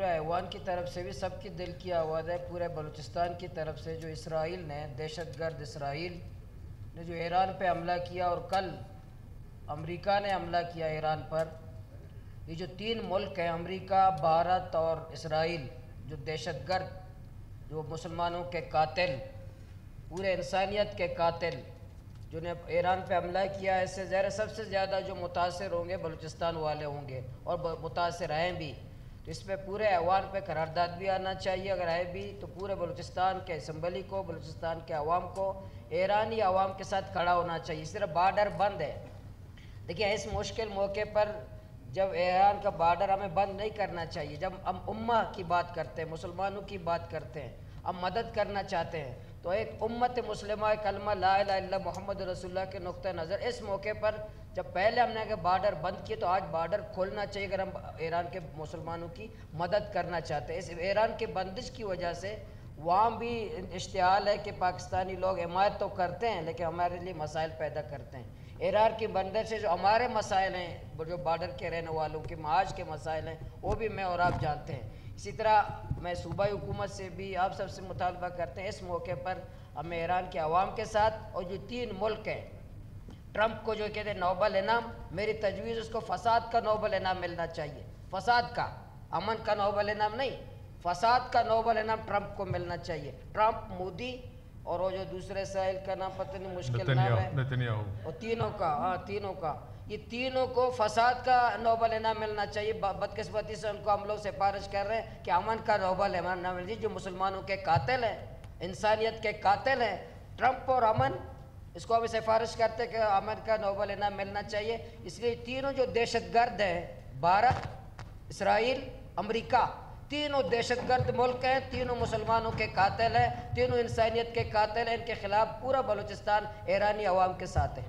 پورے ایوان کی طرف سے بھی سب کی دل کی آواز ہے، پورے بلوچستان کی طرف سے جو اسرائیل نے، دہشت گرد اسرائیل نے جو ایران پہ حملہ کیا اور کل امریکہ نے حملہ کیا ایران پر، یہ جو تین ملک ہیں امریکہ، بھارت اور اسرائیل، جو دہشت گرد، جو مسلمانوں کے قاتل، پورے انسانیت کے قاتل، جو نے ایران پہ حملہ کیا ہے، اس سے ظاہر سب سے زیادہ جو متاثر ہوں گے بلوچستان والے ہوں گے اور متاثر ہیں بھی. تو اس پہ پورے ایوان پہ قرارداد بھی آنا چاہیے، اگر ہے بھی تو پورے بلوچستان کے اسمبلی کو، بلوچستان کے عوام کو ایرانی عوام کے ساتھ کھڑا ہونا چاہیے. صرف بارڈر بند ہے. دیکھیں اس مشکل موقع پر جب ایران کا بارڈر ہمیں بند نہیں کرنا چاہیے، جب ہم امہ کی بات کرتے ہیں، مسلمانوں کی بات کرتے ہیں، ہم مدد کرنا چاہتے ہیں، تو ایک امت مسلمہ کلمہ لا الہ الا اللہ محمد رسول اللہ کے نقطہ نظر اس موقع پر جب پہلے ہم نے کہ بارڈر بند کیے تو آج بارڈر کھولنا چاہیے اگر ہم ایران کے مسلمانوں کی مدد کرنا چاہتے ہیں. اس ایران کے بندش کی وجہ سے وہاں بھی اشتعال ہے کہ پاکستانی لوگ حمایت تو کرتے ہیں لیکن ہمارے لیے مسائل پیدا کرتے ہیں. ایران کی بندش سے جو ہمارے مسائل ہیں، جو بارڈر کے رہنے والوں کے معاش کے مسائل ہیں، وہ بھی میں اور آپ جانتے ہیں. اسی طرح میں صوبائی حکومت سے بھی آپ سب سے مطالبہ کرتے ہیں اس موقع پر ہمیں ایران کے عوام کے ساتھ، اور جو تین ملک ہیں، ٹرمپ کو جو کہتے ہیں نوبل انعام، میری تجویز اس کو فساد کا نوبل انعام ملنا چاہیے. فساد کا، امن کا نوبل انعام نہیں، فساد کا نوبل انعام ٹرمپ کو ملنا چاہیے. ٹرمپ، مودی اور وہ جو دوسرے سائل کا نام پتہ نہیں مشکل نام ہے، اور تینوں کا یہ تینوں کو فساد کا نوبل انعام ملنا چاہیے. بدقسمتی سے ان کو ہم لوگ سفارش کر رہے ہیں کہ امن کا نوبل انعام ملنا چاہیے. جو مسلمانوں کے قاتل ہیں، انسانیت کے قاتل ہیں، ٹرمپ اور امن، اس کو ہم سفارش کرتے ہیں کہ امن کا نوبل انعام ملنا چاہیے. اس لیے تینوں جو دہشت گرد ہیں، بھارت، اسرائیل، امریکہ، تینوں دہشت گرد ملک ہیں، تینوں مسلمانوں کے قاتل ہیں، تینوں انسانیت کے قاتل ہیں. ان کے خلاف پورا بلوچستان ایرانی عوام کے ساتھ ہے.